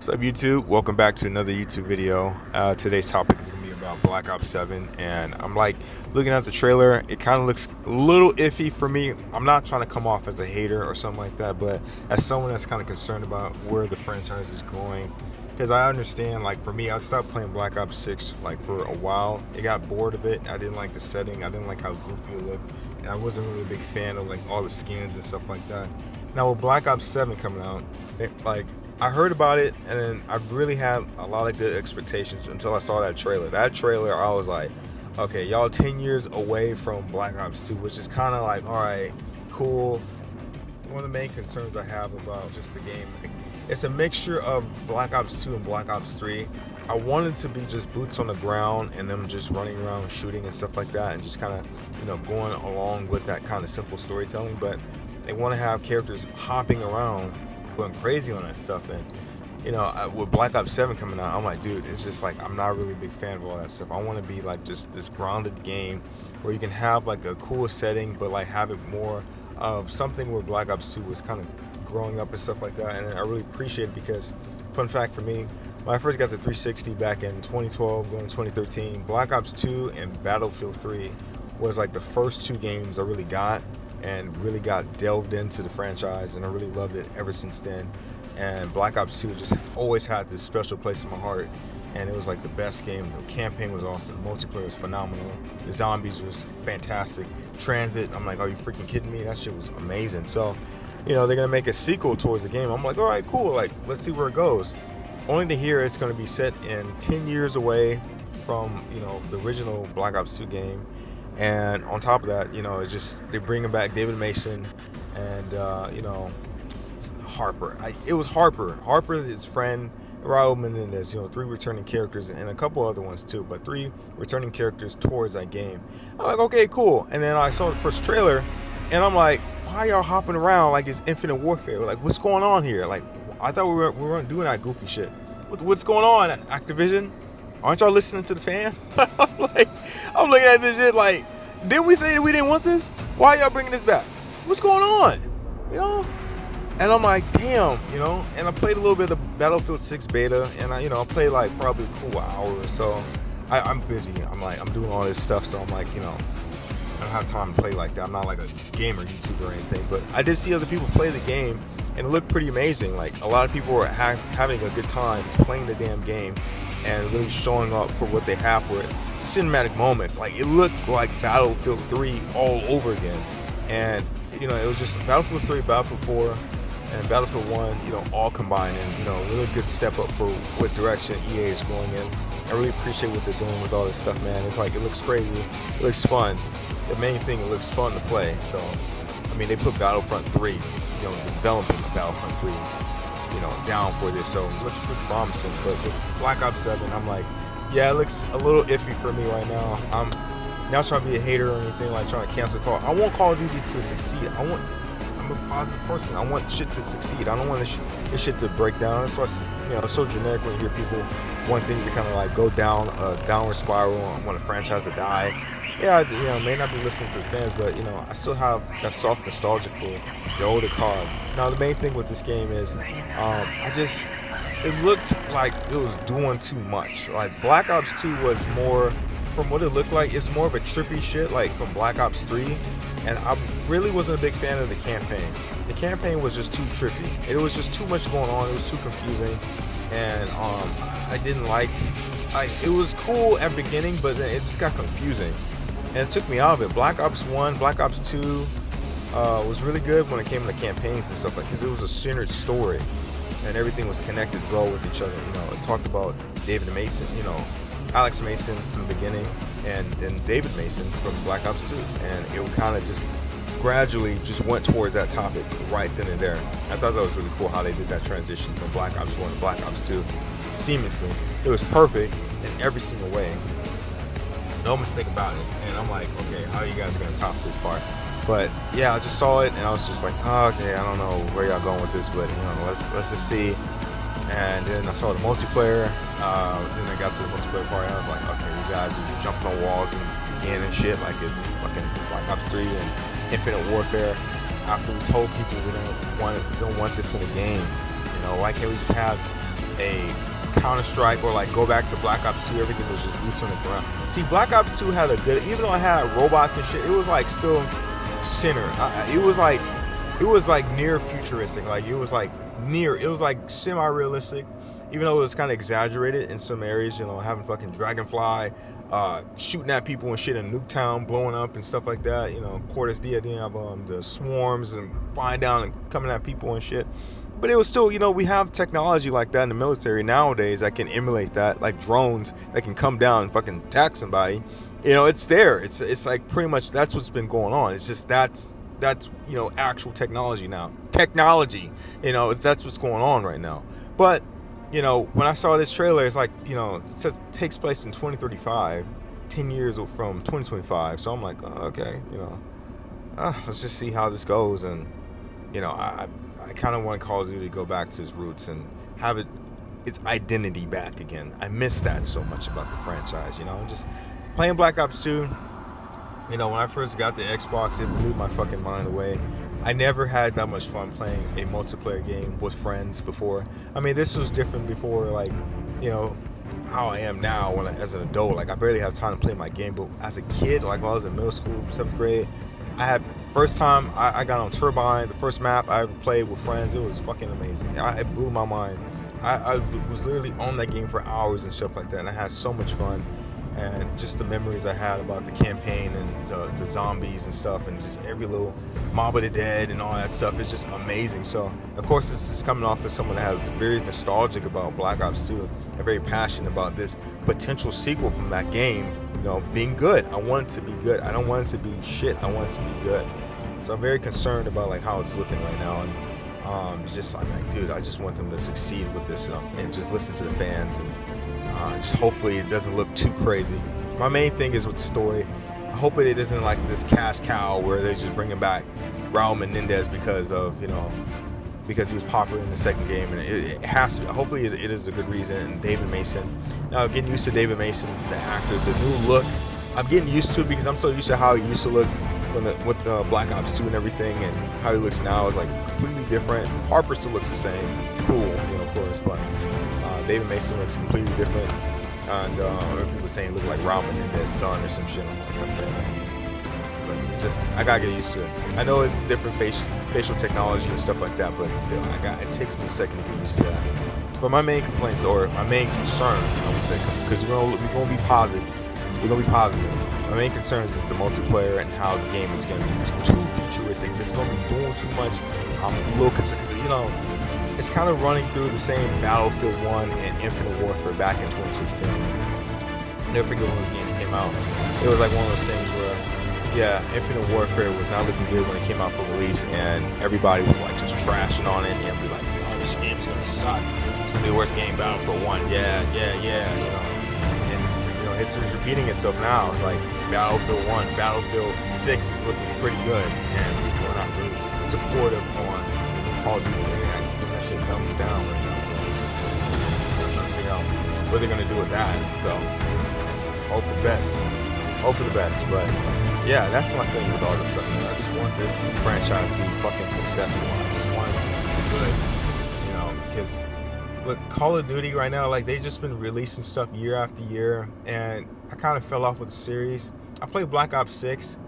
What's up, YouTube? Welcome back to another YouTube video. Today's topic is going to be about Black Ops 7, and I'm like looking at the trailer. It kind of looks a little iffy for me. I'm not trying to come off as a hater or something like that, but as someone that's kind of concerned about where the franchise is going, because I understand, like for me, I stopped playing Black Ops 6 like for a while. I got bored of it. I didn't like the setting. I didn't like how goofy it looked, and I wasn't really a big fan of like all the skins and stuff like that. Now with Black Ops 7 coming out, I heard about it, and then I really had a lot of good expectations until I saw that trailer. That trailer, I was like, okay, y'all 10 years away from Black Ops 2, which is kind of like, all right, cool. One of the main concerns I have about just the game, it's a mixture of Black Ops 2 and Black Ops 3. I wanted to be just boots on the ground and them just running around shooting and stuff like that, and just kind of, going along with that kind of simple storytelling. But they want to have characters hopping around, going crazy on that stuff. And with Black Ops 7 coming out, I'm like, dude, it's just like I'm not really a big fan of all that stuff. I want to be like just this grounded game where you can have like a cool setting, but like have it more of something where Black Ops 2 was kind of growing up and stuff like that. And I really appreciate it because, fun fact for me, when I first got the 360 back in 2012 going to 2013, Black Ops 2 and Battlefield 3 was like the first two games I really got and really got delved into the franchise, and I really loved it ever since then. And Black Ops 2 just always had this special place in my heart, and it was like the best game. The campaign was awesome, the multiplayer was phenomenal, the zombies was fantastic. Transit, I'm like, are you freaking kidding me? That shit was amazing. So, they're gonna make a sequel towards the game. I'm like, all right, cool, like let's see where it goes. Only to hear it's gonna be set in 10 years away from the original Black Ops 2 game. And on top of that, it's just they're bringing back David Mason and Harper. It was Harper, his friend, Raul Menendez. Three returning characters and a couple other ones too, but three returning characters towards that game. I'm like, okay, cool. And then I saw the first trailer, and I'm like, why y'all hopping around like it's Infinite Warfare? Like, what's going on here? Like, I thought we weren't doing that goofy shit. What's going on, Activision? Aren't y'all listening to the fans? I'm looking at this shit like, did we say that we didn't want this? Why y'all bringing this back? What's going on? And I'm like, damn, and I played a little bit of Battlefield 6 beta, and I played like probably a cool hour or so. I'm busy. I'm doing all this stuff, so I'm like, I don't have time to play like that. I'm not like a gamer YouTuber or anything, but I did see other people play the game, and it looked pretty amazing. Like, a lot of people were having a good time playing the damn game and really showing up for what they have for it. Cinematic moments, like it looked like Battlefield 3 all over again. And it was just Battlefield 3, Battlefield 4, and Battlefield 1, all combined, and really good step up for what direction EA is going in. I really appreciate what they're doing with all this stuff, man. It's like, it looks crazy, it looks fun. The main thing, it looks fun to play. So they put Battlefront 3, developing Battlefront 3, down for this, so it looks pretty promising. But with Black Ops 7, I'm like, yeah, it looks a little iffy for me right now. I'm not trying to be a hater or anything, like trying to cancel Call. I want Call of Duty to succeed. I'm a positive person. I want shit to succeed. I don't want this shit to break down. That's why it's so generic when you hear people want things to kind of like go down a downward spiral and want a franchise to die. Yeah, I may not be listening to the fans, but I still have that soft nostalgia for the older cards. Now the main thing with this game is, it looked like it was doing too much. Like Black Ops 2 was more, from what it looked like, it's more of a trippy shit like from Black Ops 3, and I really wasn't a big fan of the campaign. The campaign was just too trippy. It was just too much going on. It was too confusing, and I didn't like. It was cool at the beginning, but then it just got confusing, and it took me out of it. Black Ops 1, Black Ops 2 was really good when it came to campaigns and stuff, because it was a centered story, and everything was connected well with each other. It talked about David Mason, Alex Mason from the beginning, and then David Mason from Black Ops 2, and it kind of just gradually just went towards that topic right then and there. I thought that was really cool how they did that transition from Black Ops 1 to Black Ops 2 seamlessly. It was perfect in every single way. No mistake about it. And I'm like, okay, how are you guys gonna top this part? But yeah, I just saw it and I was just like, oh, okay, I don't know where y'all going with this, but let's just see. And then I saw the multiplayer. Then I got to the multiplayer part, and I was like, okay, you guys are just jumping on walls and again and shit like it's fucking Black Ops 3 and Infinite Warfare. After we told people we don't want this in the game, why can't we just have a Counter-Strike or like go back to Black Ops 2, everything was just boots on the ground. See, Black Ops 2 had a good, even though it had robots and shit, it was like still center. It was like near futuristic. Like it was like semi-realistic, even though it was kind of exaggerated in some areas. You know, having fucking Dragonfly shooting at people and shit in Nuketown, blowing up and stuff like that. You know, Cortes Dia didn't have the swarms and flying down and coming at people and shit. But it was still, you know, we have technology like that in the military nowadays that can emulate that, like drones that can come down and fucking attack somebody. You know, it's there. It's like pretty much that's what's been going on. It's just that's you know, actual technology now. Technology, you know, that's what's going on right now. But you know, when I saw this trailer, it's like, you know, it says it takes place in 2035, 10 years from 2025. So I'm like, oh, okay, you know, let's just see how this goes. And you know, I kind of want Call of Duty to go back to its roots and have its identity back again. I miss that so much about the franchise. You know, just playing Black Ops 2. You know, when I first got the Xbox, it blew my fucking mind away. I never had that much fun playing a multiplayer game with friends before. I mean, this was different before, like, you know, how I am now as an adult. Like, I barely have time to play my game, but as a kid, like when I was in middle school, 7th grade, first time I got on Turbine, the first map I ever played with friends, it was fucking amazing. It blew my mind. I was literally on that game for hours and stuff like that, and I had so much fun. And just the memories I had about the campaign and the zombies and stuff, and just every little Mob of the Dead and all that stuff is just amazing. So, of course, this is coming off as someone that has very nostalgic about Black Ops 2 and very passionate about this potential sequel from that game, you know, being good. I want it to be good. I don't want it to be shit. I want it to be good. So I'm very concerned about like how it's looking right now. And just I'm like, dude, I just want them to succeed with this, and just listen to the fans, and just hopefully it doesn't look too crazy. My main thing is with the story. I hope it isn't like this cash cow where they're just bringing back Raul Menendez because of, you know, because he was popular in the second game, and it has to. Hopefully it is a good reason. And David Mason. Now getting used to David Mason, the actor, the new look. I'm getting used to it because I'm so used to how he used to look with Black Ops 2 and everything, and how he looks now is like completely different. Harper still looks the same, cool, you know, of course, but David Mason looks completely different. And other people saying he looked like Raul Menendez's son or some shit. I'm like, okay. But it's just, I gotta get used to it. I know it's different facial technology and stuff like that, but still, it takes me a second to get used to that. But my main complaints, or my main concerns, I would say, because we're gonna be positive. We're gonna be positive. My main concerns is the multiplayer and how the game is gonna be too futuristic. It's gonna be doing too much. I'm a little concerned because, you know, it's kind of running through the same Battlefield 1 and Infinite Warfare back in 2016. Never forget when those games came out. It was like one of those things where, yeah, Infinite Warfare was not looking good when it came out for release, and everybody was like just trashing on it and be like, oh, this game's gonna suck. It's gonna be the worst game, Battlefield 1. Yeah, you know. And it's, you know, history's repeating itself now. It's like Battlefield 1, Battlefield 6 is looking pretty good, and people are not really supportive on Call of Duty. Shit comes down with it, so I'm trying to figure out what they're gonna do with that. So hope for the best. Hope for the best. But yeah, that's my thing with all this stuff, man. I just want this franchise to be fucking successful. I just want it to be good. You know, because with Call of Duty right now, like they've just been releasing stuff year after year, and I kind of fell off with the series. I played Black Ops 6.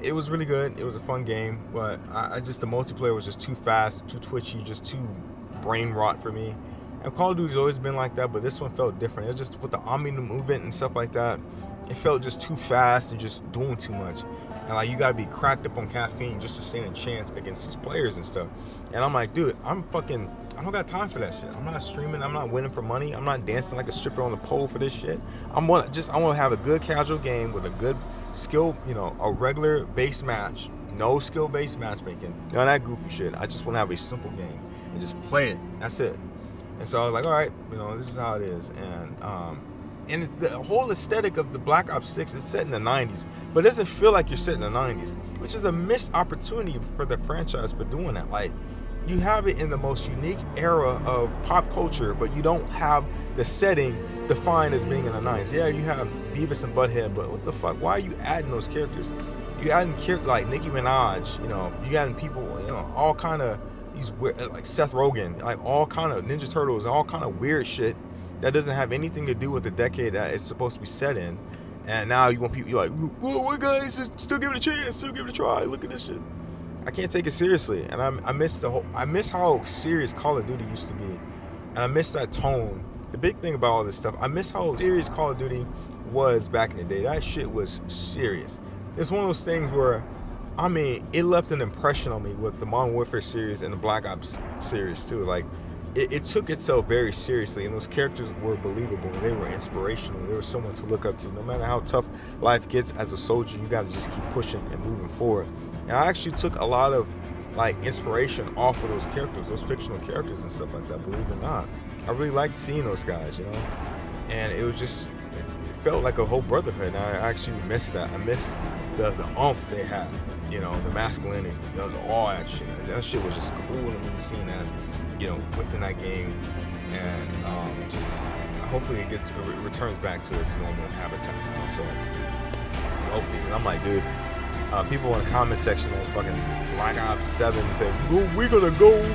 It was really good. It was a fun game, but I just, the multiplayer was just too fast, too twitchy, just too brain rot for me. And Call of Duty's always been like that, but this one felt different. It was just with the Omni movement and stuff like that. It felt just too fast and just doing too much. And like you gotta be cracked up on caffeine just to stand a chance against these players and stuff. And I'm like, dude, I don't got time for that shit. I'm not streaming. I'm not winning for money. I'm not dancing like a stripper on the pole for this shit. I want to have a good casual game with a good skill, you know, a regular base match, no skill based matchmaking, none of that goofy shit. I just want to have a simple game and just play it. That's it. And so I was like, all right, you know, this is how it is. And the whole aesthetic of the Black Ops 6 is set in the 90s, but it doesn't feel like you're set in the 90s, which is a missed opportunity for the franchise for doing that. Like, you have it in the most unique era of pop culture, but you don't have the setting defined as being in the 90s. Yeah, you have Beavis and Butthead, but what the fuck? Why are you adding those characters? You adding like Nicki Minaj, you know, you adding people, you know, all kind of these weird, like Seth Rogen, like all kind of Ninja Turtles, all kind of weird shit that doesn't have anything to do with the decade that it's supposed to be set in. And now you want people, you're like, whoa, what guys, still give it a chance, still give it a try. Look at this shit. I can't take it seriously, and I miss how serious Call of Duty used to be, and I miss that tone. The big thing about all this stuff, I miss how serious Call of Duty was back in the day. That shit was serious. It's one of those things where, I mean, it left an impression on me with the Modern Warfare series and the Black Ops series too. Like, it took itself very seriously, and those characters were believable. They were inspirational. They were someone to look up to. No matter how tough life gets as a soldier, you got to just keep pushing and moving forward. And I actually took a lot of like inspiration off of those characters, those fictional characters and stuff like that. Believe it or not, I really liked seeing those guys, you know. And it was just, it felt like a whole brotherhood. And I actually missed that. I missed the oomph they had, you know, the masculinity, all that shit. That shit was just cool to me, seeing that, you know, within that game. And just hopefully it returns back to its normal habitat now. So hopefully, and I'm like, dude. People in the comment section on fucking Black Ops 7 say, we're gonna go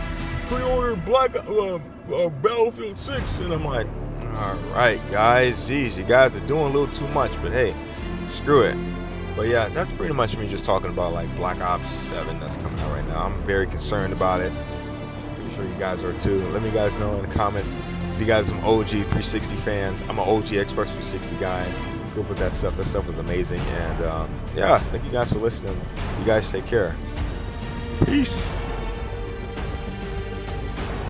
pre-order Battlefield 6, and I'm like, all right, guys, geez, you guys are doing a little too much, but hey, screw it. But yeah, that's pretty much me just talking about like Black Ops 7 that's coming out right now. I'm very concerned about it. Pretty sure you guys are too. Let me guys know in the comments if you guys are some OG 360 fans. I'm an OG Xbox 360 guy. With that stuff. That stuff was amazing. And yeah, thank you guys for listening. You guys take care. Peace.